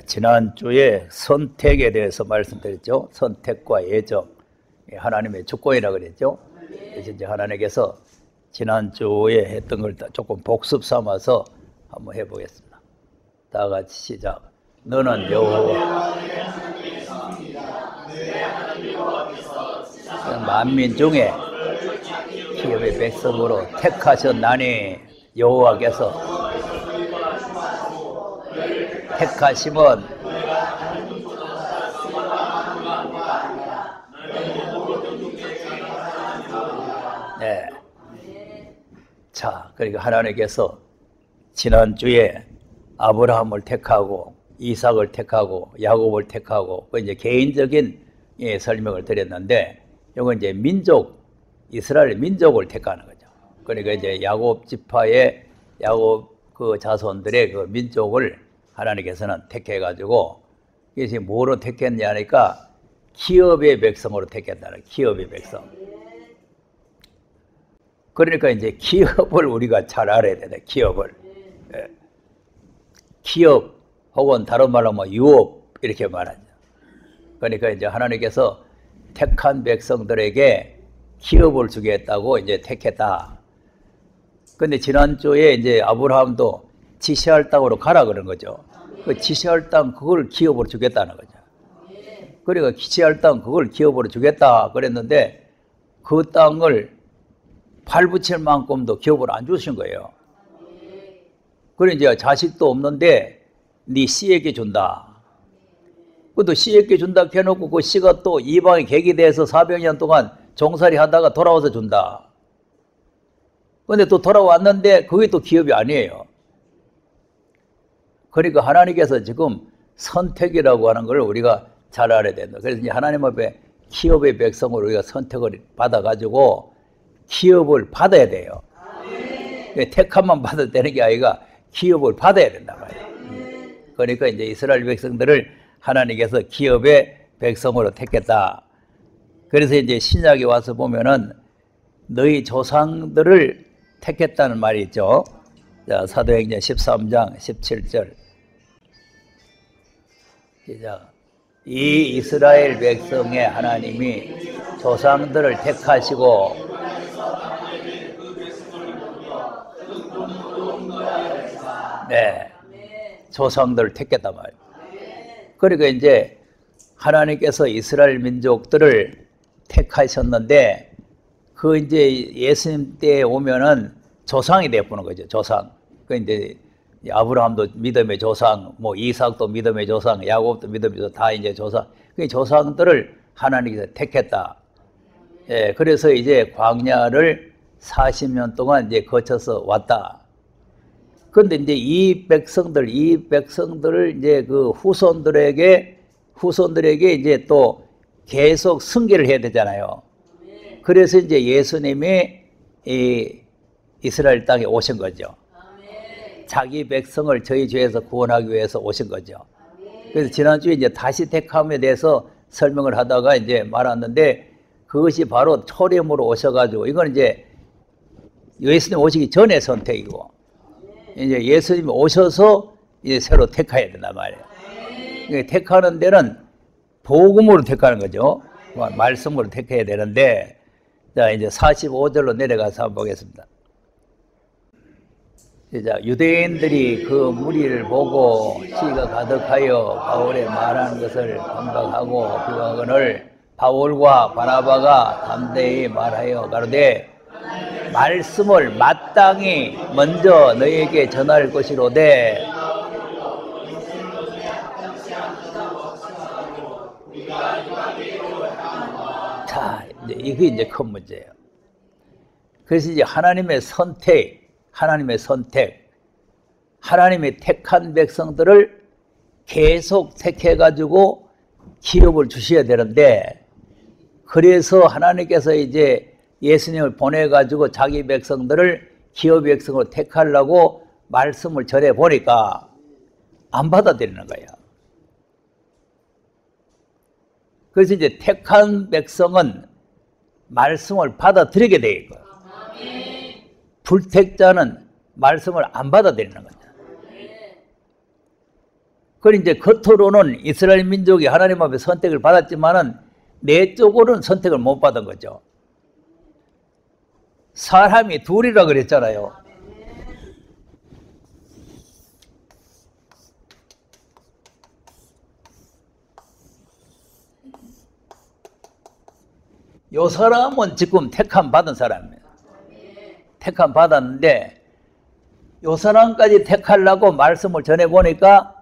지난주에 선택에 대해서 말씀드렸죠. 선택과 예정, 하나님의 주권이라 그랬죠. 그래서 이제 하나님께서 지난주에 했던 걸 조금 복습 삼아서 한번 해보겠습니다. 다 같이 시작. 너는 여호와 만민 중에 기업의 백성으로 택하셨나니, 여호와께서 택하심은 네. 자, 그러니까 하나님께서 지난주에 아브라함을 택하고 이삭을 택하고 야곱을 택하고 그 이제 개인적인 설명을 드렸는데, 이건 이제 민족, 이스라엘 민족을 택하는 거죠. 그러니까 이제 야곱 지파의 야곱 그 자손들의 그 민족을 하나님께서는 택해가지고, 이것이 뭐로 택했냐 하니까 기업의 백성으로 택했다는, 기업의 백성. 그러니까 이제 기업을 우리가 잘 알아야 된다. 기업을. 기업 혹은 다른 말로 뭐 유업 이렇게 말하죠. 그러니까 이제 하나님께서 택한 백성들에게 기업을 주겠다고 이제 택했다. 근데 지난주에 이제 아브라함도 지시할 땅으로 가라 그런 거죠. 그 지시할 땅 그걸 기업으로 주겠다는 거죠. 그러니까 지시할 땅 그걸 기업으로 주겠다 그랬는데, 그 땅을 발붙일 만큼도 기업으로 안 주신 거예요. 그래 이제 자식도 없는데 네 씨에게 준다. 그것도 씨에게 준다 해놓고 그 씨가 또 이방에 객이 돼서 400년 동안 종살이 하다가 돌아와서 준다. 근데 또 돌아왔는데 그게 또 기업이 아니에요. 그러니까 하나님께서 지금 선택이라고 하는 걸 우리가 잘 알아야 된다. 그래서 이제 하나님 앞에 기업의 백성으로 우리가 선택을 받아가지고 기업을 받아야 돼요. 택함만 받아도 되는 게 아니라 기업을 받아야 된단 말이에요. 그러니까 이제 이스라엘 백성들을 하나님께서 기업의 백성으로 택했다. 그래서 이제 신약에 와서 보면은 너희 조상들을 택했다는 말이 있죠. 자, 사도행전 13장 17절. 시작. 이 이스라엘 백성의 하나님이 조상들을 택하시고 네, 조상들을 택했단 말이에요. 그러니까 이제 하나님께서 이스라엘 민족들을 택하셨는데, 그 이제 예수님 때 오면은 조상이 되어보는 거죠. 조상. 그 이제 아브라함도 믿음의 조상, 뭐 이삭도 믿음의 조상, 야곱도 믿음의 조상, 다 이제 조상. 그 조상들을 하나님께서 택했다. 예, 그래서 이제 광야를 40년 동안 이제 거쳐서 왔다. 그런데 이제 이 백성들을 이제 그 후손들에게 이제 또 계속 승계를 해야 되잖아요. 그래서 이제 예수님이 이 이스라엘 땅에 오신 거죠. 자기 백성을 저희 죄에서 구원하기 위해서 오신 거죠. 그래서 지난주에 이제 다시 택함에 대해서 설명을 하다가 이제 말았는데, 그것이 바로 초림으로 오셔가지고, 이건 이제 예수님 오시기 전의 선택이고, 이제 예수님이 오셔서 이제 새로 택해야 된단 말이에요. 택하는 데는 복음으로 택하는 거죠. 말씀으로 택해야 되는데, 자, 이제 45절로 내려가서 한번 보겠습니다. 시작. 유대인들이 그 무리를 보고 시가 가득하여 바울의 말하는 것을 반박하고 비방하거늘 바울과 바나바가 담대히 말하여 가로되 말씀을 마땅히 먼저 너희에게 전할 것이로되 자, 이게 이제 큰 문제예요. 그래서 이제 하나님의 하나님의 택한 백성들을 계속 택해가지고 기업을 주셔야 되는데, 그래서 하나님께서 이제 예수님을 보내가지고 자기 백성들을 기업 백성으로 택하려고 말씀을 전해 보니까 안 받아들이는 거예요. 그래서 이제 택한 백성은 말씀을 받아들이게 돼 있고, 불택자는 말씀을 안 받아들이는 거죠. 그리고 이제 겉으로는 이스라엘 민족이 하나님 앞에 선택을 받았지만은 내적으로는 선택을 못 받은 거죠. 사람이 둘이라 그랬잖아요. 요 사람은 지금 택함 받은 사람이에요. 택함 받았는데 요 사람까지 택하려고 말씀을 전해보니까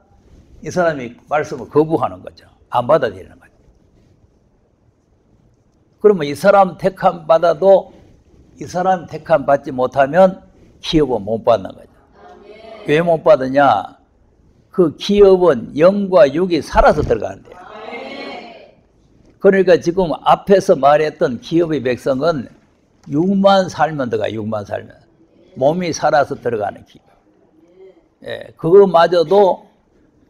이 사람이 말씀을 거부하는 거죠. 안 받아들이는 거죠. 그러면 이 사람 택함 받아도 이 사람 택함 받지 못하면 기업은 못 받는 거죠. 왜 못 받느냐? 그 기업은 영과 육이 살아서 들어가는데요. 그러니까 지금 앞에서 말했던 기업의 백성은 6만 살면 들어가. 6만 살면 몸이 살아서 들어가는 기업. 예, 그거마저도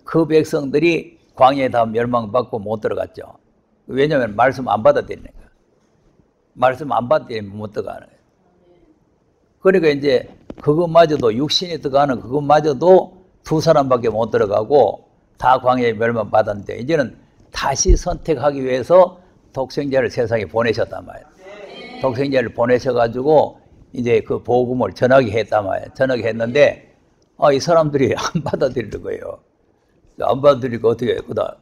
그 백성들이 광야에 다 멸망받고 못 들어갔죠. 왜냐하면 말씀 안 받아들이니까. 말씀 안 받아들이면 못 들어가는 거예요. 그러니까 이제 그것마저도 육신이 들어가는 그것마저도 두 사람밖에 못 들어가고 다 광야에 멸망받았는데 이제는 다시 선택하기 위해서 독생자를 세상에 보내셨단 말이에요. 독생자를 보내셔가지고 이제 그 복음을 전하게 했단 말이에요. 전하게 했는데 이 사람들이 안 받아들이는 거예요. 안 받아들이니까 어떻게 해요? 그다음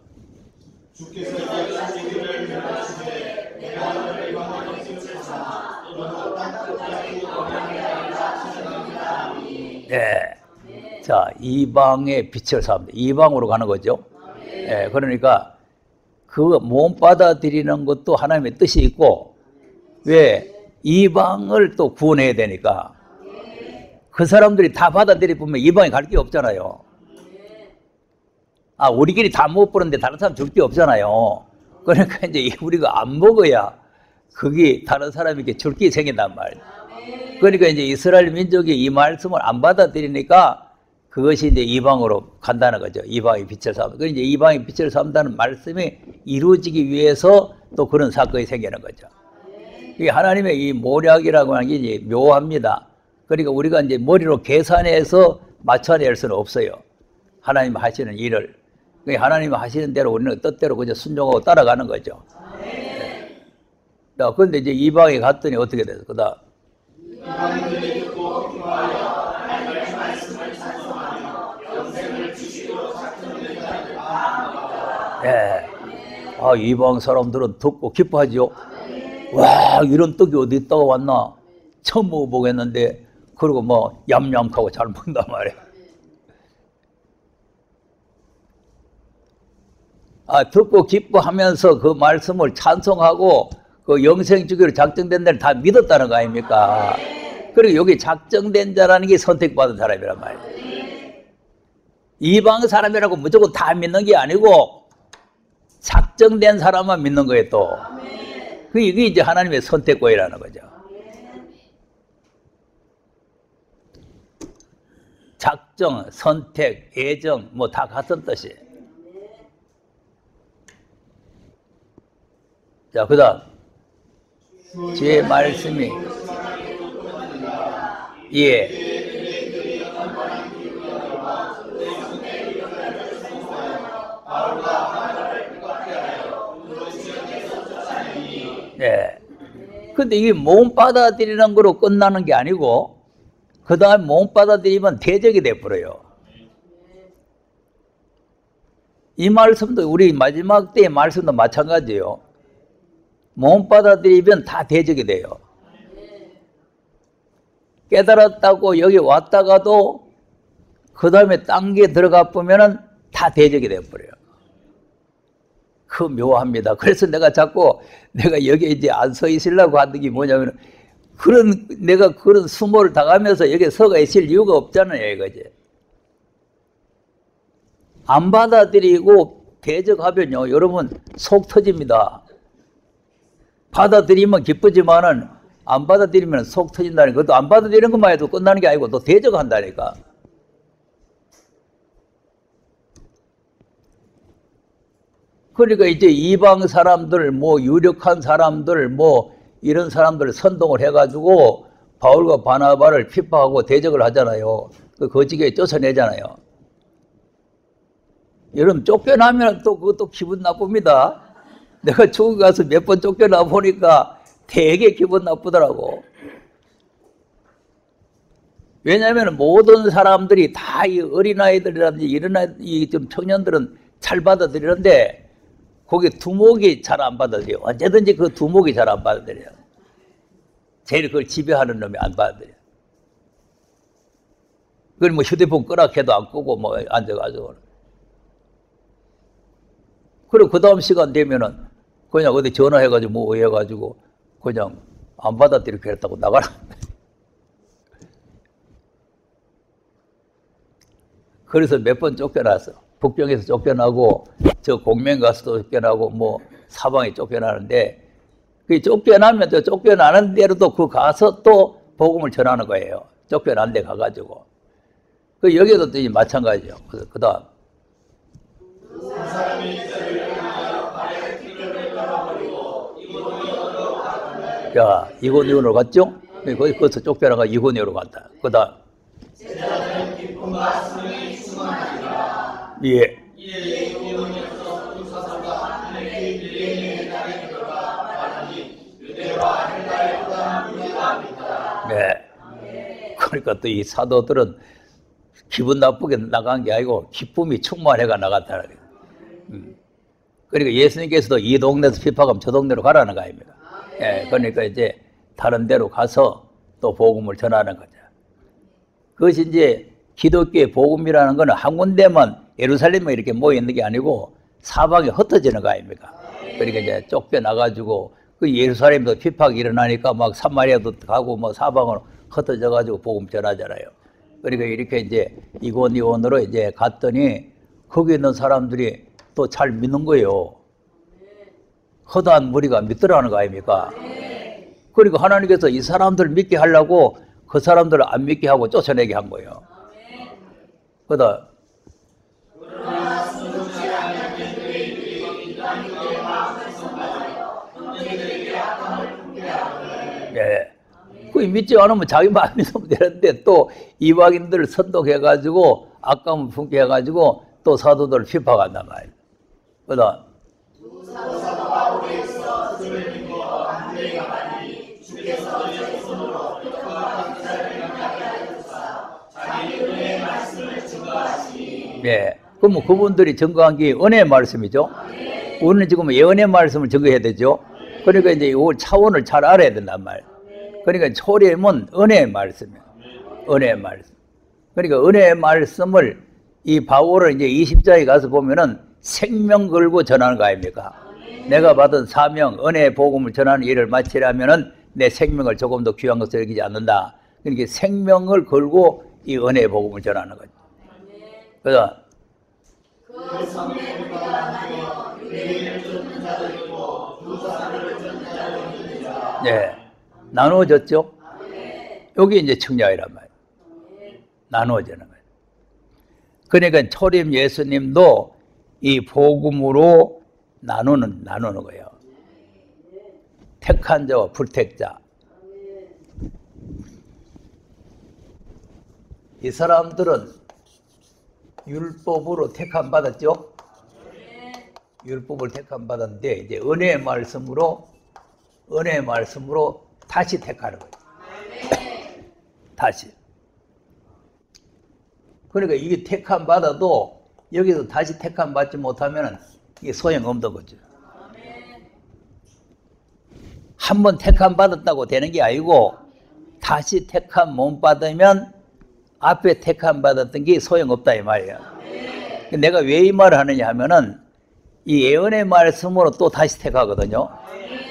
네. 자, 이방의 빛을 삼는다. 이방으로 가는 거죠. 네, 그러니까 그 못 받아들이는 것도 하나님의 뜻이 있고 왜 이방을 또 구원해야 되니까 그 사람들이 다 받아들이면 이방에 갈 게 없잖아요. 우리끼리 다 못 보는데 다른 사람 줄 게 없잖아요. 그러니까 이제 우리가 안 먹어야 그게 다른 사람에게 줄 게 생긴단 말이에요. 그러니까 이제 이스라엘 민족이 이 말씀을 안 받아들이니까 그것이 이제 이방으로 간다는 거죠. 이방의 빛을 삼다. 그러니까 이제 이방의 빛을 삼다는 말씀이 이루어지기 위해서 또 그런 사건이 생기는 거죠. 이게 하나님의 이 모략이라고 하는 게 이제 묘합니다. 그러니까 우리가 이제 머리로 계산해서 맞춰낼 수는 없어요. 하나님 하시는 일을. 그러니까 하나님 하시는 대로 우리는 뜻대로 그저 순종하고 따라가는 거죠. 자, 그런데 이제 이방에 갔더니 어떻게 됐어? 그다음. 이방인들이 듣고 기뻐하여 하나님의 말씀을 찬송하며 영생을 주시기로 작정된 자들 다 네. 이방 사람들은 듣고 기뻐하죠. 와, 이런 떡이 어디 있다가 왔나? 처음 먹어보겠는데, 그리고 뭐 얌얌하고 잘 먹는단 말이에요. 듣고 기뻐하면서 그 말씀을 찬송하고 그 영생 주기로 작정된 자를 다 믿었다는 거 아닙니까? 그리고 여기 작정된 자라는 게 선택받은 사람이란 말이에요. 이방 사람이라고 무조건 다 믿는 게 아니고 작정된 사람만 믿는 거예요 또. 이게 이제 하나님의 선택권이라는 거죠. 작정, 선택, 애정 뭐 다 같은 뜻이에요. 자, 그 다음 주의 말씀이 근데 이게 몸 받아들이는 거로 끝나는 게 아니고 그 다음 몸 받아들이면 대적이 돼버려요. 이 말씀도 우리 마지막 때의 말씀도 마찬가지예요. 몸 받아들이면 다 대적이 돼요. 깨달았다고 여기 왔다가도 그 다음에 딴 게 들어가 보면은 다 대적이 돼버려요. 그 묘합니다. 그래서 내가 자꾸 내가 여기 이제 안 서 있으려고 하는 게 뭐냐면 내가 그런 수모를 당하면서 여기 서가 있을 이유가 없잖아요, 이거지. 안 받아들이고 대적하면요, 여러분 속 터집니다. 받아들이면 기쁘지만은 안 받아들이면 속 터진다니까. 그것도 안 받아들이는 것만 해도 끝나는 게 아니고 또 대적한다니까. 그러니까 이제 이방 사람들, 뭐 유력한 사람들, 뭐 이런 사람들을 선동을 해가지고 바울과 바나바를 핍박하고 대적을 하잖아요. 그 거지교에 쫓아내잖아요. 여러분 쫓겨나면 또 그것도 기분 나쁩니다. 내가 중국 가서 몇 번 쫓겨나 보니까 되게 기분 나쁘더라고. 왜냐하면 모든 사람들이 다 이 어린아이들이라든지 이런 이 좀 청년들은 잘 받아들이는데 거기 두목이 잘 안 받아들여요. 언제든지 그 두목이 잘 안 받아들여요. 제일 그걸 지배하는 놈이 안 받아들여요. 그걸 뭐 휴대폰 끄라 해도 안 끄고 뭐 앉아가지고. 그리고 그 다음 시간 되면은 그냥 어디 전화해가지고 뭐 해가지고 그냥 안 받아들이게 했다고 나가라. 그래서 몇 번 쫓겨났어. 북경에서 쫓겨나고 저 공명 가서도 쫓겨나고 뭐 사방에 쫓겨나는데 그 쫓겨나면 저 쫓겨나는 대로도 그 가서 또 복음을 전하는 거예요. 쫓겨난 데 가가지고. 그 여기도 또 마찬가지죠. 그래서 그다음 자 이고니온으로 갔죠? 거기서 쫓겨나가 이고니온으로 갔다. 그다음 예. 네. 그러니까 또 이 사도들은 기분 나쁘게 나간 게 아니고 기쁨이 충만해가 나갔다. 그러니까 예수님께서도 이 동네에서 핍박하면 저 동네로 가라는 거 아닙니까? 예. 그러니까 이제 다른 데로 가서 또 복음을 전하는 거죠. 그것이 이제 기독교의 복음이라는 것은 한 군데만 예루살렘에 이렇게 모여 있는 게 아니고 사방에 흩어지는 거 아닙니까? 그러니까 이제 쫓겨나가지고 그 예루살렘도 핍박이 일어나니까 막 사마리아도 가고 뭐 사방으로 흩어져가지고 복음 전하잖아요. 그러니까 이렇게 이제 이고니온으로 이제 갔더니 거기 있는 사람들이 또 잘 믿는 거예요. 허다한 무리가 믿더라는 거 아닙니까? 그러니까 하나님께서 이 사람들 믿게 하려고 그 사람들을 안 믿게 하고 쫓아내게 한 거예요. 그러다 네. 그 믿지 않으면 자기 마음이 믿으면 되는데 또 이방인들을 선동해가지고 악감을 품게 해가지고 또 사도들을 핍박한단 말이에요. 그다음 네. 그럼 그분들이 증거한 게 은혜의 말씀이죠. 우리는 지금 예언의 말씀을 증거해야 되죠. 그러니까 이제 이 차원을 잘 알아야 된단 말이에요. 그러니까 초림은 은혜의 말씀이에요. 은혜의 말씀. 그러니까 은혜의 말씀을 이 바울은 이제 20장에 가서 보면은 생명 걸고 전하는 거 아닙니까? 내가 받은 사명, 은혜의 복음을 전하는 일을 마치려면은 내 생명을 조금 더 귀한 것을 여기지 않는다. 그러니까 생명을 걸고 이 은혜의 복음을 전하는 거죠. 그래서 그 성례의 우리가 나뉘어 유대인을 쫓는 자도 있고 두 사람을 쫓는 자도 있는 자. 네, 나누어졌죠. 여기 이제 청량이란 말이에요. 나누어지는 거예요. 그러니까 초림 예수님도 이 복음으로 나누는 거예요. 택한 자와 불택자. 이 사람들은 율법으로 택함 받았죠? 율법을 택함 받았는데 이제 은혜의 말씀으로 다시 택하는 거예요. 다시. 그러니까 이게 택함 받아도 여기서 다시 택함 받지 못하면 이게 소용없는 거죠. 한번 택함 받았다고 되는 게 아니고 다시 택함 못 받으면 앞에 택함 받았던 게 소용없다 이 말이에요. 내가 왜 이 말을 하느냐 하면은 이 예언의 말씀으로 또 다시 택하거든요.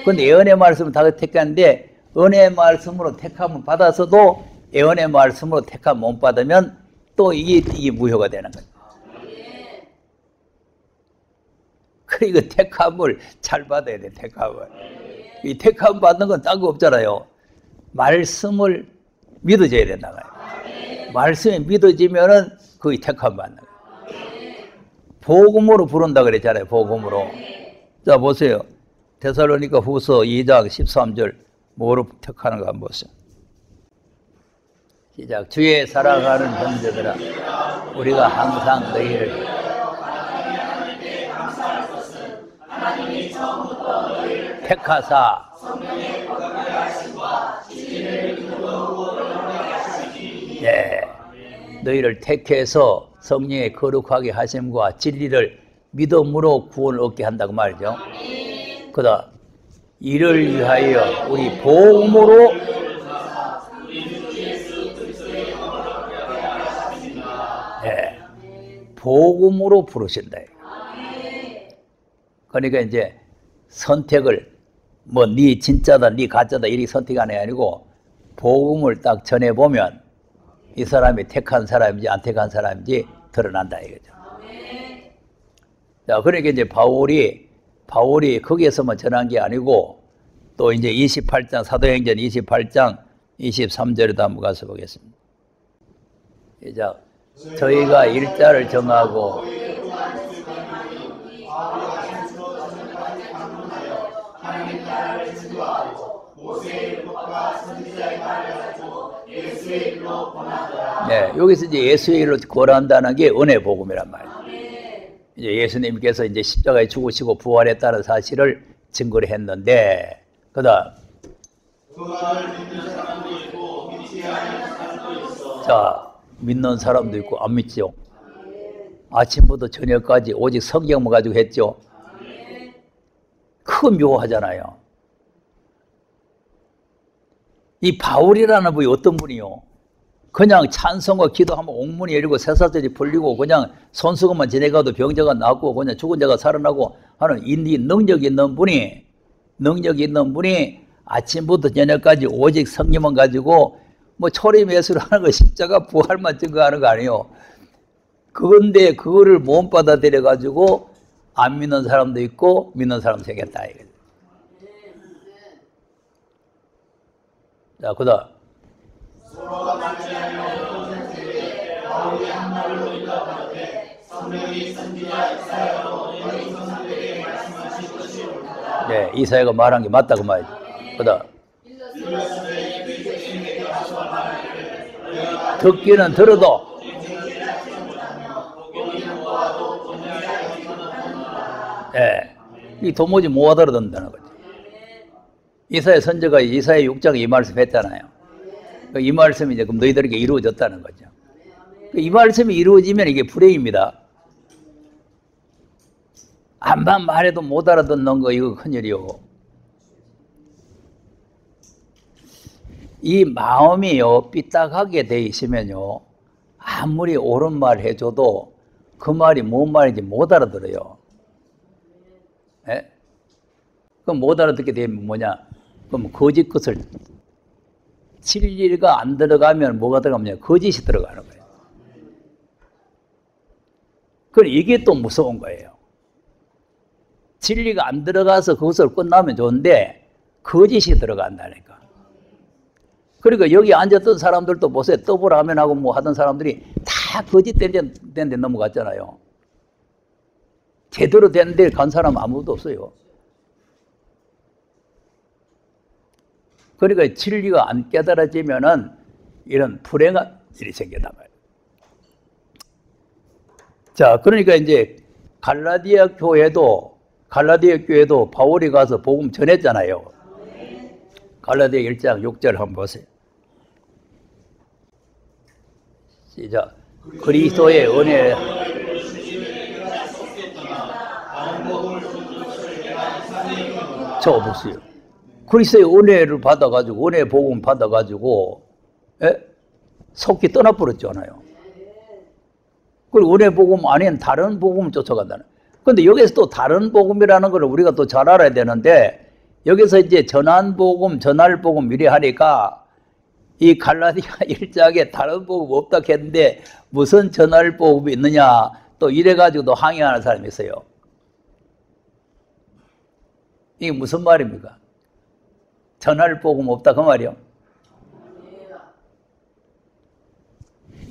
근데 예언의 말씀을 다시 택하는데 은혜의 말씀으로 택함을 받아서도 예언의 말씀으로 택함 못 받으면 또 이게 무효가 되는 거예요. 그러니까 택함을 잘 받아야 돼. 택함을. 이 택함 받는 건 딴 거 없잖아요. 말씀을 믿어줘야 된다 말이에요. 말씀이 믿어지면은 그게 택함 받는 거예요. 복음으로 부른다 그랬잖아요. 복음으로. 자 보세요. 데살로니가 후서 2장 13절 뭐로 택하는가 한번 보세요. 시작. 주의 사랑하는 형제들아 우리가 항상 너희를 택하사 예, 너희를 택해서 성령의 거룩하게 하심과 진리를 믿음으로 구원을 얻게 한다고 말이죠. 그다음 이를 위하여 우리 복음으로 예, 복음으로 부르신다. 그러니까 이제 선택을 뭐 네 진짜다, 네 가짜다 이렇게 선택하는 게 아니고 복음을 딱 전해 보면 이 사람이 택한 사람인지 안 택한 사람인지 드러난다 이거죠. 자, 그러니까 이제 바울이 거기에서만 전한 게 아니고 또 이제 28장 사도행전 28장 23절에도 한번 가서 보겠습니다. 자, 저희가 일자를 정하고 네, 여기서 이제 예수의 일로 구원한다는 게 은혜 복음이란 말이에요. 이제 예수님께서 이제 십자가에 죽으시고 부활했다는 사실을 증거를 했는데, 그다음 자, 믿는 사람도 있고 안 믿죠. 아침부터 저녁까지 오직 성경만 가지고 했죠. 큰 묘하잖아요. 이 바울이라는 분이 어떤 분이요? 그냥 찬송과 기도하면 옥문이 열리고 쇠사슬이 풀리고 그냥 손수건만 지내가도 병자가 낫고 그냥 죽은 자가 살아나고 하는 이 능력이 있는 분이 아침부터 저녁까지 오직 성령만 가지고 뭐 초림예수를 하는 거 십자가 부활만 증거하는 거 아니에요. 그런데 그거를 못 받아들여 가지고 안 믿는 사람도 있고 믿는 사람도 생겼다 이거죠. 자, 그다음 네, 이사야가 말한 게 맞다 그 말이죠. 그다음 듣기는 들어도 네, 이 도무지 못 알아듣는다는 거죠. 이사야 선지자가 이사야 6장에 이 말씀 했잖아요. 이 말씀이 이제 그럼 너희들에게 이루어졌다는 거죠. 이 말씀이 이루어지면 이게 불행입니다. 암만 말해도 못 알아듣는 거 이거 큰일이요. 이 마음이요 삐딱하게 돼 있으면요 아무리 옳은 말 해줘도 그 말이 뭔 말인지 못 알아들어요. 예? 그럼 못 알아듣게 되면 뭐냐? 그럼 거짓 것을 진리가 안 들어가면 뭐가 들어가냐? 거짓이 들어가는 거예요. 그럼 이게 또 무서운 거예요. 진리가 안 들어가서 그것을 끝나면 좋은데 거짓이 들어간다니까. 그러니까 여기 앉았던 사람들도 보세요. 더블아멘하고 뭐 하던 사람들이 다 거짓된 데 넘어갔잖아요. 제대로 된 데 간 사람 아무도 없어요. 그러니까 진리가 안 깨달아지면은 이런 불행한 일이 생긴단 말이에요. 자, 그러니까 이제 갈라디아 교회도 바울이 가서 복음 전했잖아요. 갈라디아 1장 6절 한번 보세요. 시작. 그리스도의 은혜 저 보세요. 그리스도의 은혜를 받아가지고 은혜 복음 받아가지고 속히 떠나버렸잖아요. 그리고 은혜 복음 아닌 다른 복음을 쫓아간다는. 그런데 여기서 또 다른 복음이라는 걸 우리가 또 잘 알아야 되는데 여기서 이제 전할 복음 이래 하니까 이 갈라디아 1장에 다른 복음 없다 했는데 무슨 전할 복음이 있느냐 또 이래가지고도 항의하는 사람이 있어요. 이게 무슨 말입니까? 전할 복음 없다 그 말이요.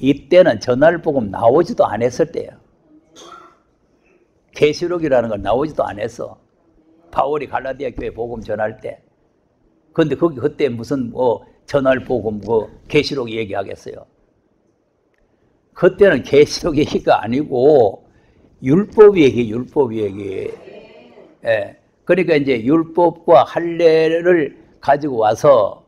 이때는 전할 복음 나오지도 않았을 때야. 계시록이라는 걸 나오지도 않았어. 바울이 갈라디아 교회 복음 전할 때. 그런데 그때 무슨 전할 복음 계시록 얘기하겠어요. 그때는 계시록 얘기가 아니고 율법 얘기. 예. 그러니까 이제 율법과 할례를 가지고 와서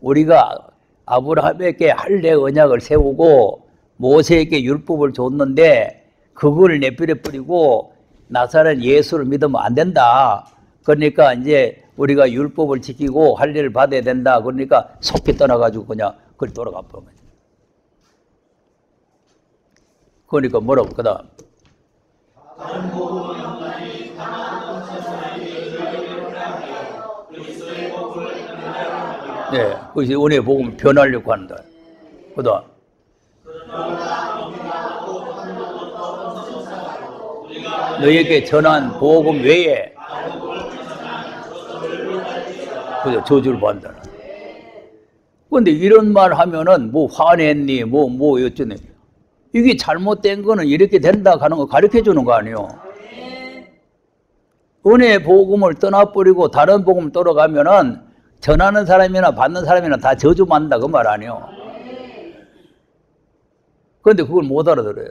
우리가 아브라함에게 할례 언약을 세우고 모세에게 율법을 줬는데 그걸 내버려 버리고 나사렛 예수를 믿으면 안 된다. 그러니까 이제 우리가 율법을 지키고 할례를 받아야 된다. 그러니까 속히 떠나가지고 그냥 그리 돌아가 버린 거죠. 그러니까 뭐라고 그다음 네, 그것이 은혜의 복음을 변하려고 한다. 그다음 너에게 전한 복음 외에 그죠, 저주를 받는다. 그런데 이런 말 하면은 뭐 화냈니 뭐 어쩌니 이게 잘못된 거는 이렇게 된다 하는 거 가르쳐 주는 거 아니에요. 은혜의 복음을 떠나버리고 다른 복음을 따라가면은 전하는 사람이나 받는 사람이나 다 저주받는다 그 말 아니에요. 그런데 그걸 못 알아들어요.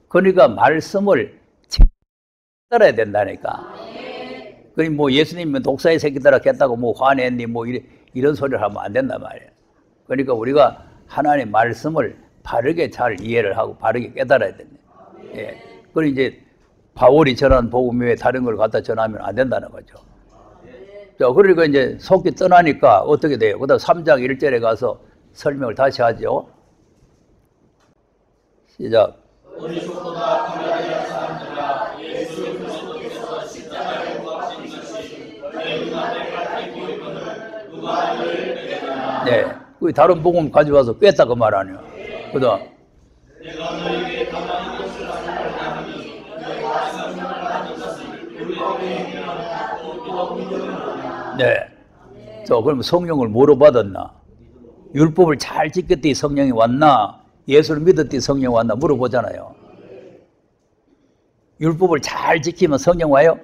그러니까 말씀을 따라야 된다니까. 그니 뭐 예수님은 독사의 새끼들아 겠다고 뭐 화냈니 뭐 이런 소리를 하면 안 된단 말이에요. 그러니까 우리가 하나님의 말씀을 바르게 잘 이해를 하고 바르게 깨달아야 된다. 예. 그리고 이제 바울이 전한 복음 외에 다른 걸 갖다 전하면 안 된다는 거죠. 자, 그러니까 이제 속이 떠나니까 어떻게 돼요? 그다음 3장 1절에 가서 설명을 다시 하죠. 시작. 네, 그 다른 복음 가져와서 꿰다 그 말 아니에요. 그다음 네, 저 그럼 성령을 뭐로 받았나? 율법을 잘 지켰더니 성령이 왔나? 예수를 믿었더니 성령 왔나? 물어보잖아요. 율법을 잘 지키면 성령 와요?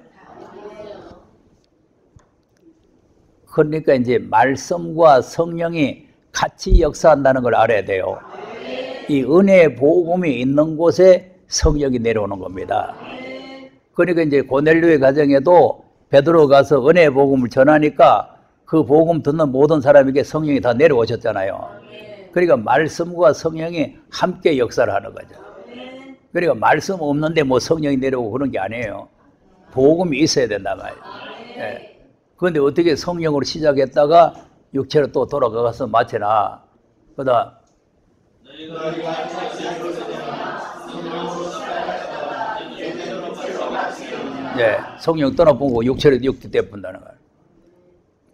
그러니까 이제 말씀과 성령이 같이 역사한다는 걸 알아야 돼요. 이 은혜의 복음이 있는 곳에 성령이 내려오는 겁니다. 그러니까 이제 고넬료의 가정에도 베드로 가서 은혜의 복음을 전하니까 그 복음 듣는 모든 사람에게 성령이 다 내려오셨잖아요. 그러니까 말씀과 성령이 함께 역사를 하는 거죠. 그러니까 말씀 없는데 뭐 성령이 내려오고 그런 게 아니에요. 복음이 있어야 된단 말이에요. 예. 그런데 어떻게 성령으로 시작했다가 육체로 또 돌아가서 마치나. 그다음 네, 성령 떠나보고 육체로 육체 떼분다는 거예요.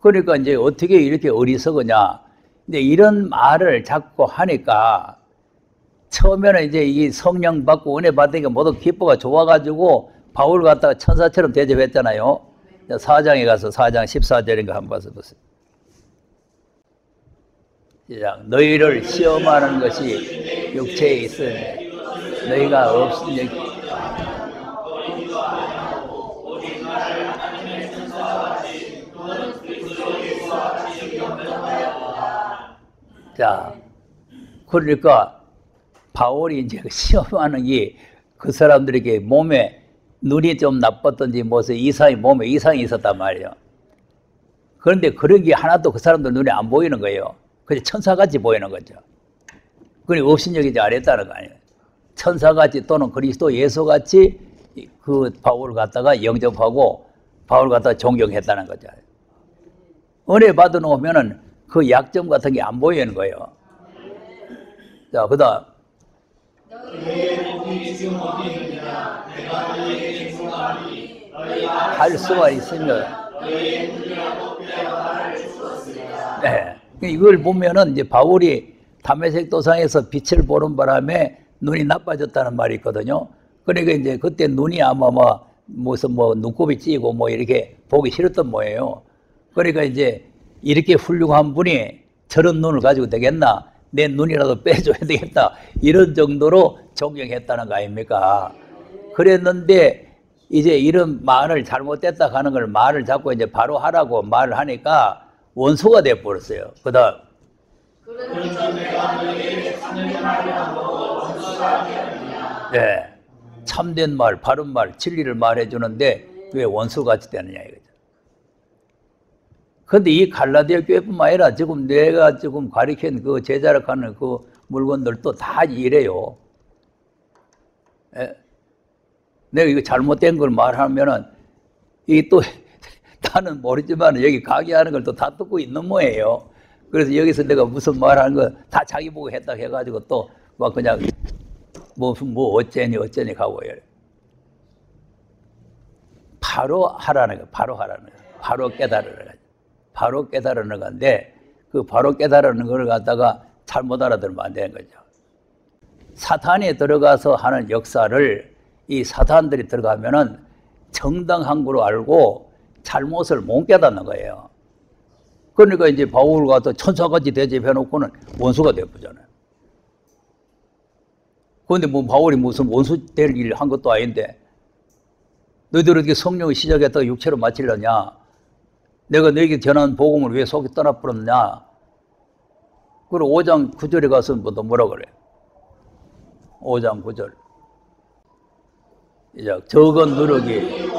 그러니까 이제 어떻게 이렇게 어리석으냐. 이제 이런 말을 자꾸 하니까 처음에는 이제 이 성령 받고 은혜 받으니까 모두 기뻐가 좋아가지고 바울 갖다가 천사처럼 대접했잖아요. 4장에 가서 4장 14절인가 한번 봐서 보세요. 시작. 너희를 시험하는 것이 육체에 있으니 너희가 없으니 자, 그러니까 바울이 이제 시험하는 게 그 사람들에게 몸에 눈이 좀 나빴던지 무슨 몸에 이상이 있었단 말이에요. 그런데 그런 게 하나도 그 사람들 눈에 안 보이는 거예요. 그냥 천사같이 보이는 거죠. 그러니 업신여기지 않았다는 거 아니에요. 천사같이 또는 그리스도 예수같이 그 바울을 갖다가 영접하고 바울을 갖다가 존경했다는 거죠. 은혜 받아놓으면은 그 약점 같은 게 안 보이는 거예요. 자, 그 다음. 할 수가 있으면. 네. 이걸 보면은 이제 바울이 다메섹 도상에서 빛을 보는 바람에 눈이 나빠졌다는 말이 있거든요. 그러니까 이제 그때 눈이 아마 무슨 눈곱이 찌고 이렇게 보기 싫었던 모양이에요. 그러니까 이제 이렇게 훌륭한 분이 저런 눈을 가지고 되겠나? 내 눈이라도 빼줘야 되겠다. 이런 정도로 존경했다는 거 아닙니까? 그랬는데 이제 이런 말을 잘못됐다 하는 걸 말을 자꾸 이제 바로 하라고 말을 하니까 원수가 돼버렸어요. 그 다음. 네. 참된 말, 바른 말, 진리를 말해주는데 왜 원수같이 되느냐 이거죠. 근데 이 갈라디아 교회뿐만 아니라 지금 내가 지금 가리킨 그 제자락하는 그 물건들도 다 이래요. 예? 내가 이거 잘못된 걸 말하면은 이게 또 나는 모르지만 여기 강의하는 걸 또 다 듣고 있는 모예요. 그래서 여기서 내가 무슨 말하는 거 다 자기 보고 했다 해가지고 또 막 그냥 뭐 어쩌니 하고 이래. 바로 하라는 거, 바로 하라는 거, 바로 깨달으는 거, 바로 깨달으는 건데 그 바로 깨달으는 걸 갖다가 잘못 알아들으면 안 되는 거죠. 사탄이 들어가서 하는 역사를 이 사탄들이 들어가면은 정당한 거로 알고 잘못을 못 깨닫는 거예요. 그러니까 이제 바울을 갖다 천사같이 대접해놓고는 원수가 되어보잖아요. 그런데 뭐 바울이 무슨 원수 될 일을 한 것도 아닌데 너희들 어떻게 성령을 시작했다가 육체로 마치려냐? 내가 너에게 전한 복음을 왜 속이 떠나버렸냐? 그리고 5장 9절에 가서 뭐라 그래? 5장 9절. 이제 적은 누룩이.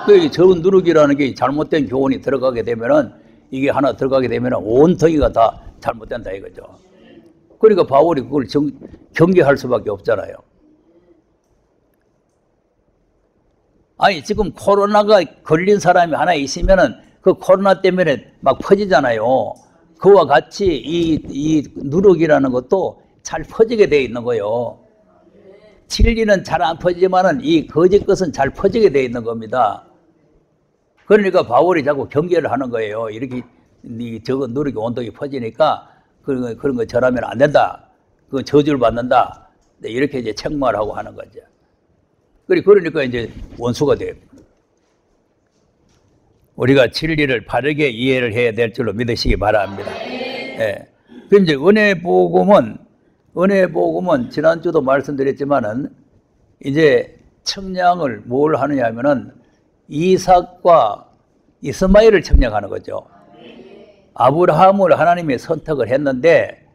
그 적은 누룩이라는 게 잘못된 교훈이 들어가게 되면은 이게 하나 들어가게 되면은 온 덩이가 다 잘못된다 이거죠. 그러니까 바울이 그걸 경계할 수밖에 없잖아요. 아니 지금 코로나가 걸린 사람이 하나 있으면은 그 코로나 때문에 막 퍼지잖아요. 그와 같이 이 누룩이라는 것도 잘 퍼지게 돼 있는 거예요. 진리는 잘 안 퍼지지만은 이 거짓 것은 잘 퍼지게 돼 있는 겁니다. 그러니까 바울이 자꾸 경계를 하는 거예요. 이렇게 이 적은 누룩이 온통이 퍼지니까 그런 거 전하면 안 된다. 그건 저주를 받는다. 이렇게 이제 책망하고 하는 거죠. 그러니까 이제 원수가 돼요. 우리가 진리를 바르게 이해를 해야 될 줄로 믿으시기 바랍니다. 예. 그럼 이제 은혜 복음은 지난주도 말씀드렸지만은 이제 청량을 뭘 하느냐 하면은 이삭과 이스마엘을 청량하는 거죠. 아브라함을 하나님이 선택을 했는데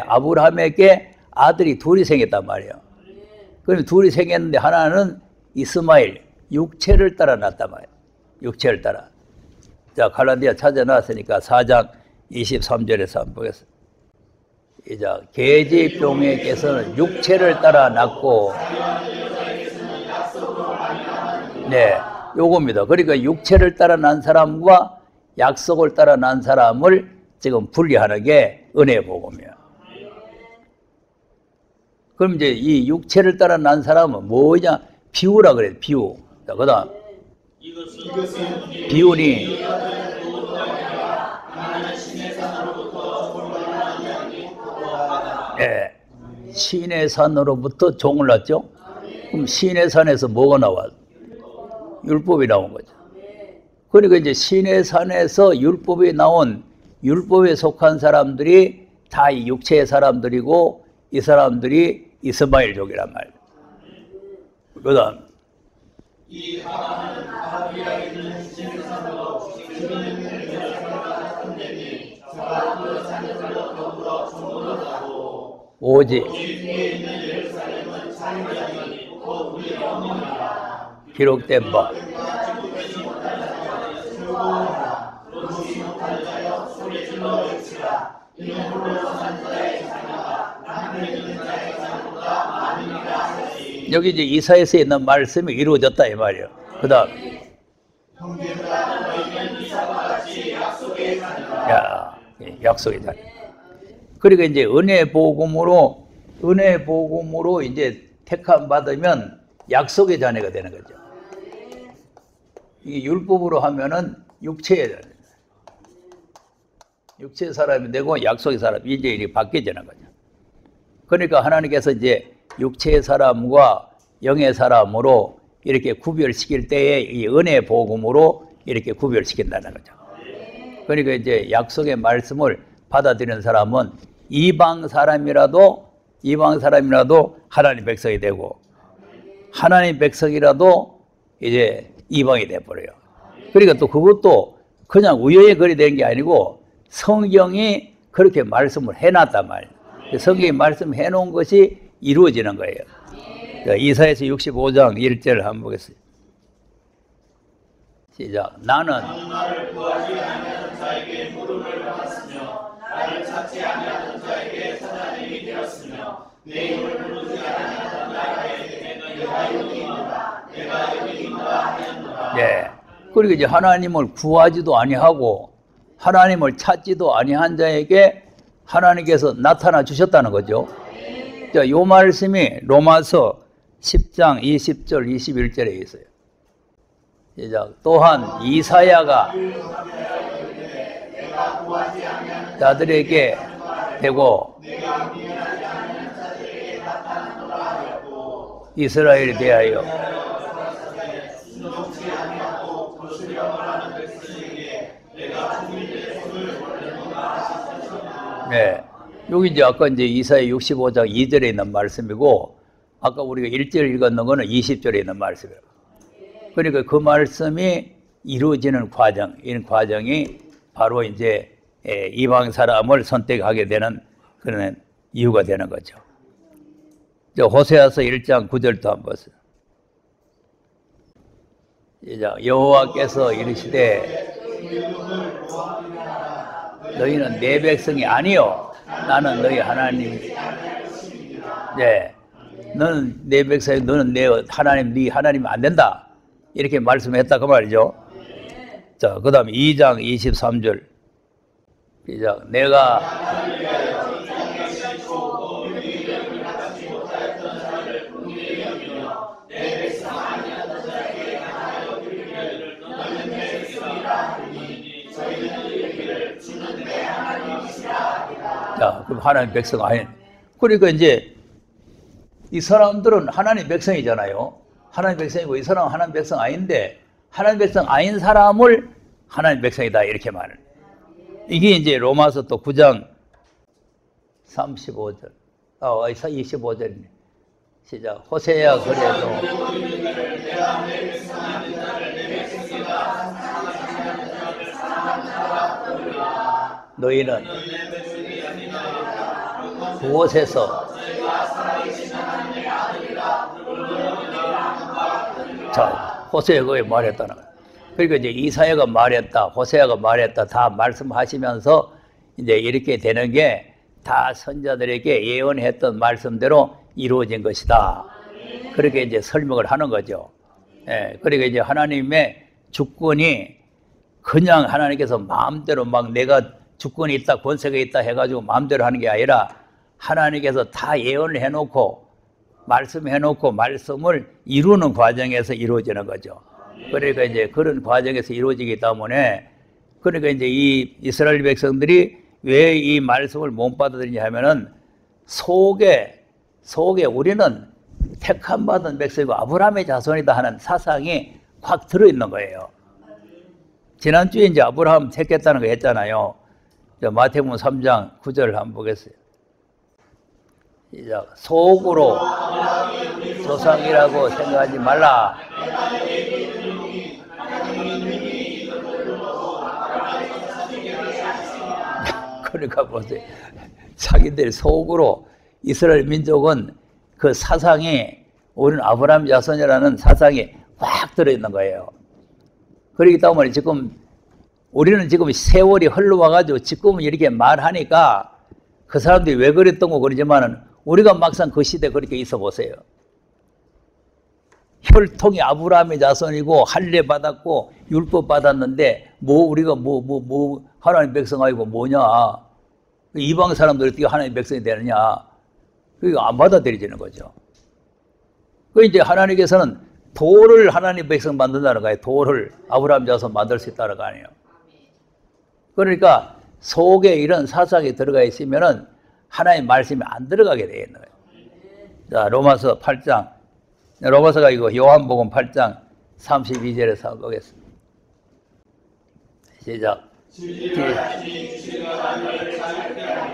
아브라함에게 아들이 둘이 생겼단 말이에요. 그럼 둘이 생겼는데 하나는 이스마엘, 육체를 따라 낳았단 말이에요. 육체를 따라. 자, 갈라디아 찾아놨으니까 4장 23절에서 한번 보겠습니다. 이제 계집종에게서는 육체를 따라 낳고, 네, 요겁니다. 그러니까 육체를 따라 난 사람과 약속을 따라 난 사람을 지금 분리하는 게 은혜 복음이에요. 그럼 이제 이 육체를 따라 난 사람은 뭐냐? 비유라 그래요. 비유. 자, 그다음 비유니 네, 신의 산으로부터 종을 낳죠. 그럼 신의 산에서 뭐가 나와? 율법이 나온 거죠. 그러니까 이제 신의 산에서 율법이 나온 율법에 속한 사람들이 다 이 육체의 사람들이고 이 사람들이 이스마엘족이란 말이에요. 그 다음 오직 기록된 바 여기 이제 이사야서에 있는 말씀이 이루어졌다 이 말이에요. 그 다음 약속의 자녀. 그러니까 이제 은혜 복음으로 이제 택함 받으면 약속의 자녀가 되는 거죠. 이게 율법으로 하면은 육체의 자녀. 육체의 사람이 되고 약속의 사람 이제 이렇게 바뀌어지는 거죠. 그러니까 하나님께서 이제 육체의 사람과 영의 사람으로 이렇게 구별시킬 때에 이 은혜 복음으로 이렇게 구별시킨다는 거죠. 그러니까 이제 약속의 말씀을 받아들이는 사람은 이방 사람이라도 하나님 백성이 되고 하나님 백성이라도 이제 이방이 돼버려요. 그러니까 또 그것도 그냥 우연히 그리 된 게 아니고 성경이 그렇게 말씀을 해놨단 말이에요. 성경이 말씀해 놓은 것이 이루어지는 거예요. 자, 이사야서 65장 1절을 한번 보겠습니다. 시작. 나는 나를 구하지 아니하는 자에게 물음을 받았으며 나를 찾지 아니하는 자에게 찾아내게 되었으며 내 이름을 부르지 아니하는 나라에 내가 여기 있노라 내가 여기 있노라 하였노라. 네. 그리고 이제 하나님을 구하지도 아니하고 하나님을 찾지도 아니한 자에게 하나님께서 나타나 주셨다는 거죠. 자, 이 말씀이 로마서 10장 20절 21절에 있어요. 시작. 또한 이사야가 자들에게 되고 이스라엘에 대하여 네. 여기 이제 아까 이제 이사야 65장 2절에 있는 말씀이고 아까 우리가 1절 읽었는 거는 20절에 있는 말씀이에요. 그러니까 그 말씀이 이루어지는 과정, 이 과정이 바로 이제 이방 사람을 선택하게 되는 그런 이유가 되는 거죠. 호세아서 1장 9절도 한번 보세요. 여호와께서 이르시되 너희는 내 백성이 아니요 나는 너희 하나님. 네, 너는 내 백성이 너는 내 하나님, 네 하나님이 안 된다. 이렇게 말씀했다 그 말이죠. 자, 그 다음에 2장 23절. 시작. 내가 자, 그럼 하나님 백성 아닌. 그러니까 이제 이 사람들은 하나님 백성이잖아요. 하나님 백성이고 이 사람은 하나님 백성 아닌데 하나님 백성 아닌 사람을 하나님 백성이다 이렇게 말을. 이게 이제 로마서 또 9장 35절, 25절이네. 시작. 호세야 그래도 너희는 그곳에서 자, 호세아가 그게 말했다는 거예요. 그러니까 이제 이사야가 말했다, 호세아가 말했다 다 말씀하시면서 이제 이렇게 되는 게 다 선자들에게 예언했던 말씀대로 이루어진 것이다. 그렇게 이제 설명을 하는 거죠. 예, 그러니까 이제 하나님의 주권이 그냥 하나님께서 마음대로 막 내가 주권이 있다, 권세가 있다 해가지고 마음대로 하는 게 아니라 하나님께서 다 예언을 해놓고 말씀해놓고 말씀을 이루는 과정에서 이루어지는 거죠. 그러니까 이제 그런 과정에서 이루어지기 때문에 그러니까 이제 이 이스라엘 백성들이 왜 이 말씀을 못 받아들이냐 하면은 속에 우리는 택함 받은 백성이고 아브라함의 자손이다 하는 사상이 확 들어있는 거예요. 지난주에 이제 아브라함 택했다는 거 했잖아요. 마태복음 3장 9절을 한번 보겠어요. 시작. 속으로 조상이라고 생각하지 말라. 그러니까 보세요. 자기들 속으로 이스라엘 민족은 그 사상이 우리는 아브라함 자손이라는 사상이 확 들어있는 거예요. 그렇기 때문에 지금 우리는 지금 세월이 흘러와가지고 지금은 이렇게 말하니까 그 사람들이 왜 그랬던 거 그러지만은 우리가 막상 그 시대에 그렇게 있어 보세요. 혈통이 아브라함의 자손이고 할례 받았고 율법 받았는데 우리가 하나님 백성 아니고 뭐냐? 이방 사람들이 어떻게 하나님 백성이 되느냐? 그게 안 받아들여지는 거죠. 그 이제 하나님께서는 돌을 하나님 백성 만든다는 거예요. 돌을 아브라함 자손 만들 수 있다는 거 아니에요. 그러니까 속에 이런 사상이 들어가 있으면은 하나님 말씀이 안 들어가게 되어 있는 거예요. 자, 로마서 8장. 로마서가 이거 요한복음 8장 32절에서 한번 보겠습니다. 시작.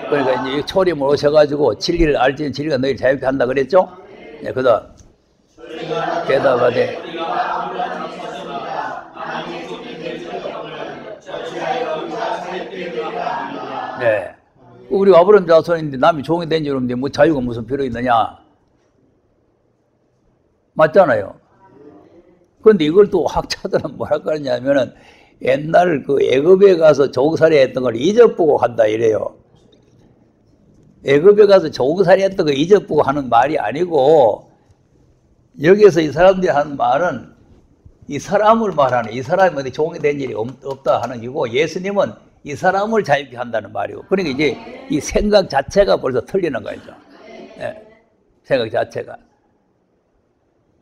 그러니까 이제 초림을 오셔가지고 진리를 알지는 진리가 너희를 자유케 한다 그랬죠? 네, 그 다음. 대답하되. 네. 우리 아브라함 자손인데 남이 종이 된 줄 알았는데 뭐 자유가 무슨 필요 있느냐? 맞잖아요. 근데 이걸 또 학자들은 뭐라 그러냐면은 옛날 그 애굽에 가서 종살이 했던 걸 잊어보고 한다 이래요. 애굽에 가서 종살이 했던 거 잊어보고 하는 말이 아니고 여기서 이 사람들이 하는 말은 이 사람을 말하는, 이 사람이 어디 종이 된 일이 없다 하는 거고, 예수님은 이 사람을 자유케 한다는 말이고, 그러니까 이제 이 생각 자체가 벌써 틀리는 거죠. 네, 생각 자체가.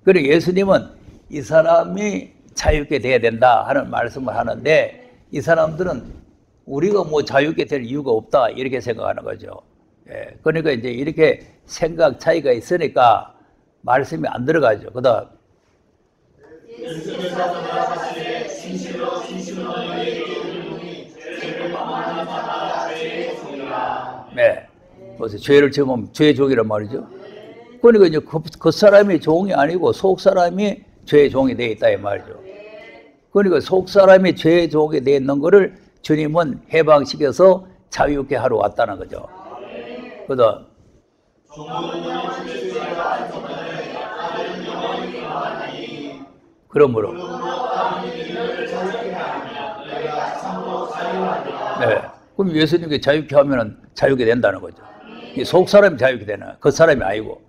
그리고 예수님은 이 사람이 자유케 돼야 된다 하는 말씀을 하는데, 이 사람들은 우리가 뭐 자유케 될 이유가 없다 이렇게 생각하는 거죠. 예, 그러니까 이제 이렇게 생각 차이가 있으니까 말씀이 안 들어가죠. 그다음 예수께서 대답하시되 진실로 진실로 너희에게 이르노니 죄를 범하는 자마다 죄의 종이라. 네, 그래서 죄를 지으면 죄의 종이란 말이죠. 그러니까 이제 그 사람이 종이 아니고 속 사람이 죄의 종이 되어 있다 이 말이죠. 그러니까 속 사람이 죄의 종이 되어 있는 것을 주님은 해방시켜서 자유케 하러 왔다는 거죠. 그다음 그러므로 네, 그럼 예수님께 자유케 하면은 자유케 된다는 거죠. 이 속 사람이 자유케 되는 그 사람이 아니고.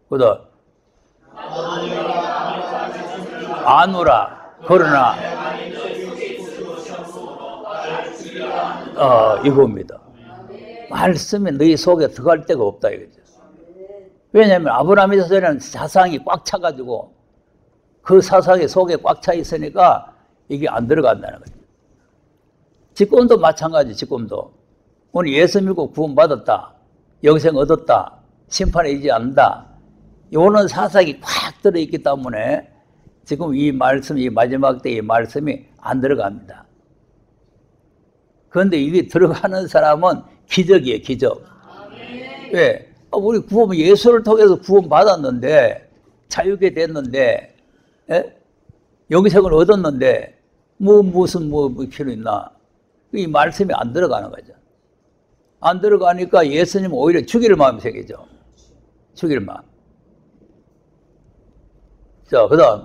그다음 아노라 그러나 이겁니다. 말씀이 너희 속에 들어갈 데가 없다 이거죠. 왜냐하면 아브라함의 자손에는 사상이 꽉 차가지고 그 사상이 속에 꽉 차 있으니까 이게 안 들어간다는 거죠. 직권도 마찬가지. 직권도 오늘 예수 믿고 구원받았다, 영생 얻었다, 심판에 이지 않는다, 이거는 사상이 꽉 들어있기 때문에 지금 이 말씀, 이 마지막 때 이 말씀이 안 들어갑니다. 그런데 이게 들어가는 사람은 기적이에요. 기적. 왜? 우리 구원, 예수를 통해서 구원받았는데 자유케 됐는데, 예? 영생을 얻었는데 무슨 필요 있나? 이 말씀이 안 들어가는 거죠. 안 들어가니까 예수님 오히려 죽일 마음이 생기죠. 죽일 마음. 자, 그 다음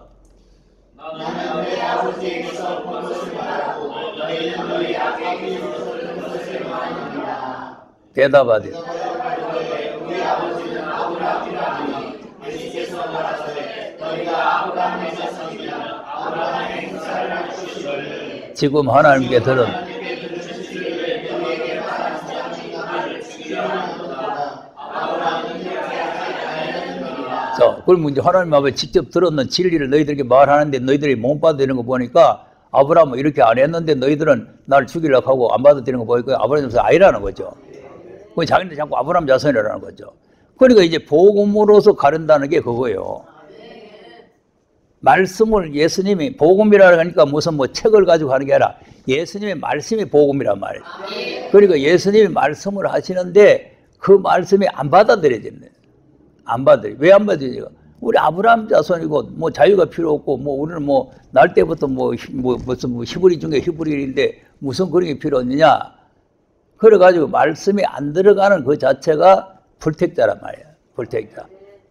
나는 내 아버지에게서 본 것을 말하고 너희는 너희 아버지에게서 들은 것을 말하느니라. 대답하되 우리 아버지는 아브라함이라니. 예수께서 말하시되 너희가 아브라함의 자손이면 아브라함의 행사를 할 것이거늘. 지금 하나님께 들은 자, 그럼 이제 하나님 앞에 직접 들었는 진리를 너희들에게 말하는데 너희들이 못 받아들이는 거 보니까 아브라함은 이렇게 안 했는데 너희들은 날 죽이려고 하고 안 받아들이는 거 보니까 아브라함 자손이 아니라는 거죠. 그 자기들 자꾸 아브라함 자손이라는 거죠. 그러니까 이제 복음으로서 가른다는 게 그거예요. 말씀을 예수님이 복음이라고 하니까 무슨 뭐 책을 가지고 하는 게 아니라 예수님의 말씀이 복음이란 말이에요. 그러니까 예수님이 말씀을 하시는데 그 말씀이 안 받아들여지는 거예요. 안 받아들여. 왜 안 받아들여요? 우리 아브라함 자손이고 뭐 자유가 필요 없고 뭐 우리는 뭐 날 때부터 무슨 히브리 중에 히브리인데 무슨 그런 게 필요 없느냐? 그래가지고 말씀이 안 들어가는 그 자체가 불택자란 말이에요. 불택자.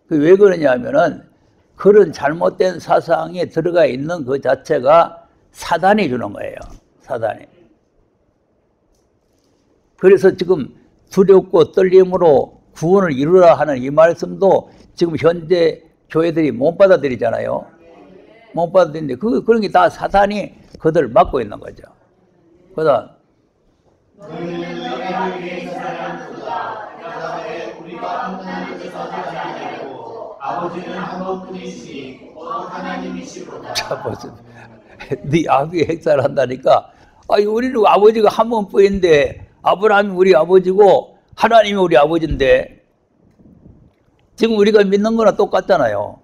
왜 그러냐면은 그런 잘못된 사상에 들어가 있는 그 자체가 사단이 주는 거예요. 사단이. 그래서 지금 두렵고 떨림으로 구원을 이루라 하는 이 말씀도 지금 현재 교회들이 못 받아들이잖아요. 못 받아들이는데 그런 게 다 사단이 그들을 막고 있는 거죠. 그다음 아버지는 한 번뿐이시니 하나님이시로다. 자, 무슨 네 아버지 행사를 한다니까. 아니 우리는 아버지가 한 번뿐인데 아브라함이 우리 아버지고 하나님이 우리 아버지인데 지금 우리가 믿는 거나 똑같잖아요.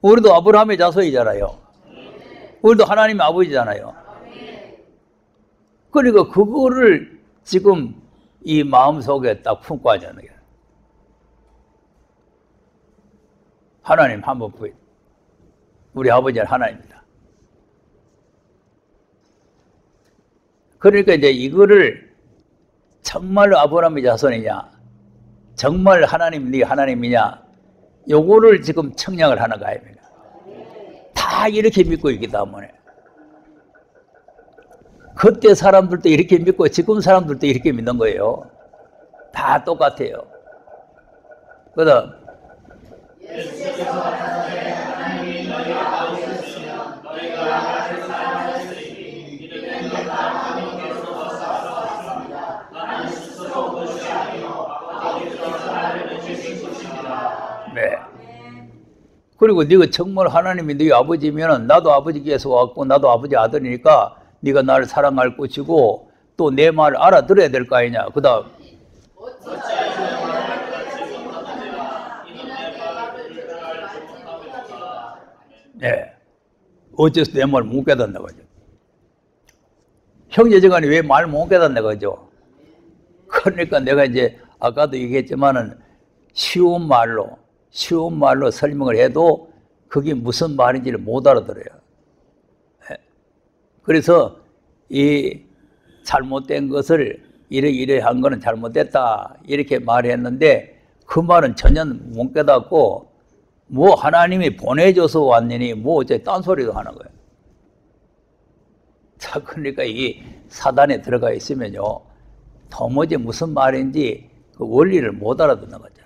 우리도 아브라함의 자손이잖아요. 우리도 하나님의 아버지잖아요. 그러니까 그거를 지금 이 마음속에 딱 품고 하자는 거예요. 하나님 한 번뿐. 우리 아버지는 하나님입니다. 그러니까 이제 이거를 정말로 아브라함의 자손이냐, 정말 하나님 네 하나님이냐, 요거를 지금 청량을 하는 거 아닙니까? 다 이렇게 믿고 있기 때문에. 그때 사람들도 이렇게 믿고 지금 사람들도 이렇게 믿는 거예요. 다 똑같아요. 그 다음 예수께서 나타나되 하나님이 너희와 나오셨으면 너희가 하나님을 사랑하였으니 이는 너희가 하나님께서 사랑하셨습니다. 나는 스스로 온 것이 아니요 아버지께서 나를 보내주신 것입니다. 네. 그리고 네가 정말 하나님이 네 아버지면은 나도 아버지께서 왔고 나도 아버지 아들이니까 네가 나를 사랑할 것이고 또 내 말을 알아들어야 될 거 아니냐. 그 다음 네. 어째서 내 말 못 깨닫나 거죠. 형제지간에 왜 말 못 깨닫나 거죠. 그러니까 내가 이제 아까도 얘기했지만은 쉬운 말로 설명을 해도 그게 무슨 말인지를 못 알아들어요. 그래서 이 잘못된 것을 이래 한 거는 잘못됐다 이렇게 말했는데 그 말은 전혀 못 깨닫고 뭐 하나님이 보내줘서 왔느니 뭐 어째 딴소리도 하는 거예요. 자, 그러니까 이 사단에 들어가 있으면요 도무지 무슨 말인지 그 원리를 못 알아듣는 거죠.